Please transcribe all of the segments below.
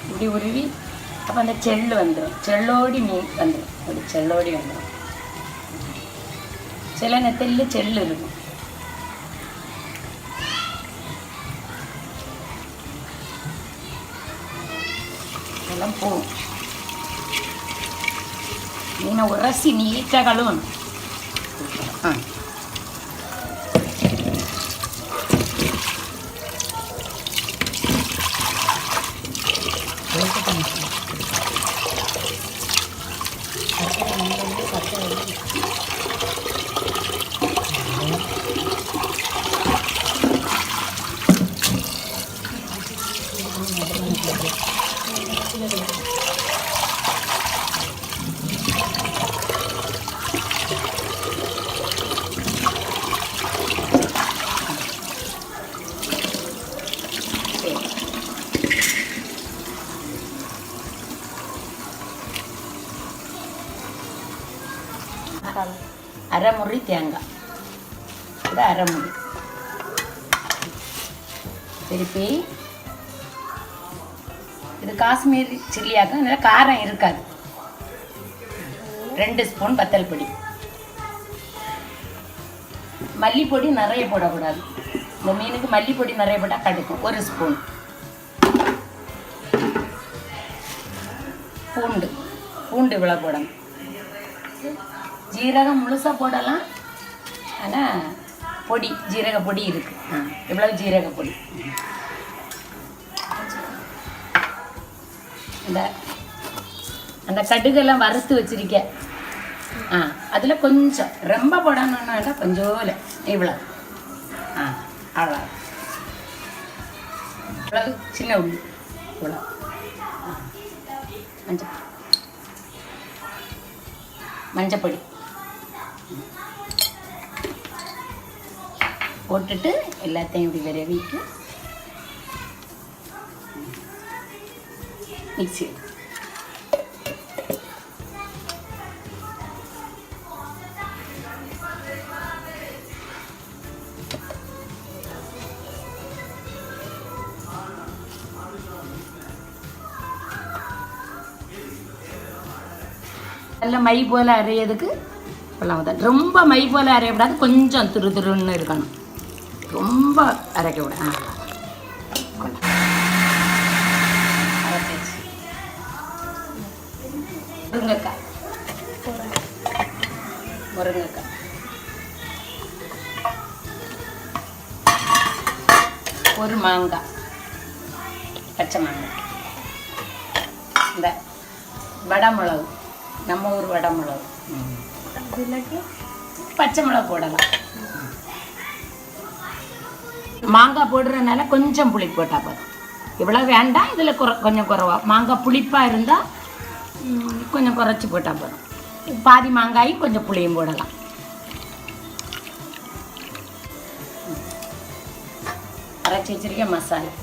இப்படி உருவி அப்போ அந்த செல்லு வந்துடும், செல்லோடி மீன் வந்துடும், அப்படி செல்லோடி வந்துடும். சில நெத்தலில் செல்லு இருக்கும். எல்லாம் போகும். மீனை உரசி நீட்டாக கழுவணும். அரை முறி தேங்காய், கூட அரை முறி திருப்பி. இது காஷ்மீர் சில்லியாக்கும், இதனால் காரம் இருக்காது. 2 ஸ்பூன் வத்தல் பொடி. மல்லிப்பொடி நிறைய போடக்கூடாது, இந்த மீனுக்கு மல்லிப்பொடி நிறைய போட்டால் கடுக்கும். 1 ஸ்பூன் பூண்டு இவ்வளோ போடணும். ஜீரகம் முழுசாக போடலாம், ஆனால் பொடி ஜீரக பொடி இருக்குது. இவ்வளவு ஜீரக பொடி. அந்த கடுகெல்லாம் வறுத்து வச்சிருக்கேன். அதில் கொஞ்சம் ரொம்ப போடணும்னா கொஞ்சம் இவ்வளோ. அவ்வளோ இவ்வளவு சின்ன உள்ளி இவ்வளோ. மஞ்சப்பொடி போட்டுட்டு எல்லாத்தையும் இப்படி விரவிட்டு மிக்ஸி. நல்ல மை போல் அரையிறதுக்கு இப்போல்லாம் ரொம்ப மை போல் அரையக்கூடாது, கொஞ்சம் துருன்னு இருக்கணும், ரொம்ப அரைக்க விட. முருங்கைக்காய், முருங்கைக்காய், ஒரு மாங்காய், பச்சை மாங்காய், இந்த வடை மிளகு, நம்ம ஊர் வடை மிளகு, பச்சை மிளகு போடலாம். மாங்காய் போடுறதுனால கொஞ்சம் புளி போட்டால் போதும். இவ்வளோ வேண்டாம், இதில் கொஞ்சம் குறைவா. மாங்காய் புளிப்பாக இருந்தால் கொஞ்சம் குறைச்சி போட்டால் போதும். பாதி மாங்காயும் கொஞ்சம் புளியும் போடலாம். அரைச்சி வச்சிருக்கேன் மசாலா.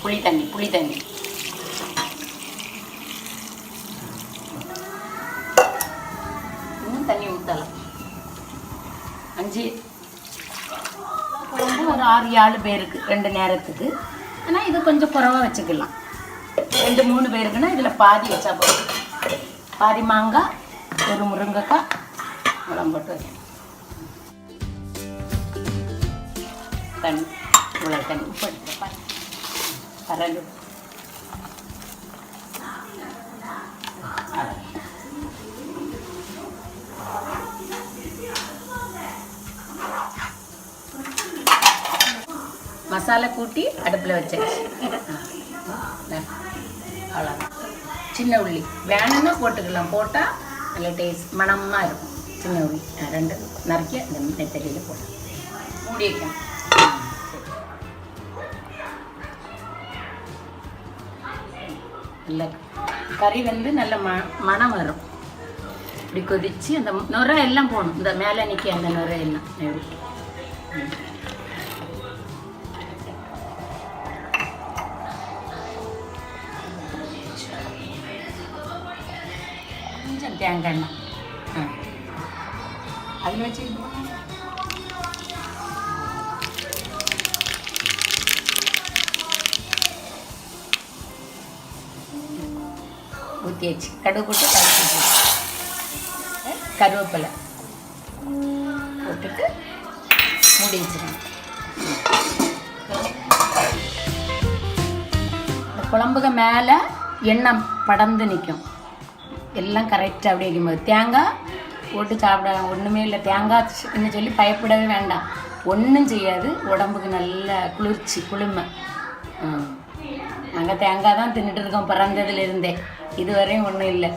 புளி தண்ணி இன்னும் தண்ணி ஊற்றலாம். 5 ஒரு 6-7 பேருக்கு 2 நேரத்துக்கு. ஆனால் இது கொஞ்சம் குறைவாக வச்சுக்கலாம். 2-3 பேருக்குன்னா இதில் பாதி வச்சா போதும். பாதி மாங்காய், ஒரு முருங்கைக்காய், மிளகு போட்டு வைக்கணும். தண்ணி இவ்வளோ தண்ணி உப்பு எடுத்துப்பேன். பரண்டு மசாலா கூட்டி அடுப்பில் வச்சாச்சு. அவ்வளோதான். சின்ன உள்ளி வேணும்னா போட்டுக்கலாம், போட்டால் நல்ல டேஸ்ட் மணமாக இருக்கும். சின்ன உள்ளி 2 நறுக்கி அந்த நெத்தலியில் போட்டு மூடி வைக்கணும். நல்ல கறி வந்து நல்ல மணம் வரும். இப்படி கொதித்து அந்த நுரை எல்லாம் போகணும். இந்த மேலே நிற்க அந்த நுரை எல்லாம் கொஞ்சம் தேங்காய் எண்ணெய் அதில் வச்சு ஊற்றியாச்சு. கடுகு போட்டு கலக்கி கருவேப்பிலை போட்டுட்டு மூடி வச்சிடணும். இந்த குழம்புக்கு மேலே எண்ணெய் படர்ந்து நிற்கும். எல்லாம் கரெக்டாக அப்படி வைக்கும்போது தேங்காய் போட்டு சாப்பிட ஒன்றுமே இல்லை. தேங்காய்ன்னு சொல்லி பயப்படவே வேண்டாம். ஒன்றும் செய்யாது. உடம்புக்கு நல்ல குளிர்ச்சி குளுமை. நாங்கள் தேங்காய் தான் தின்னுட்டு இருக்கோம் பிறந்ததுலேருந்தே. இதுவரையும் ஒன்றும் இல்லை.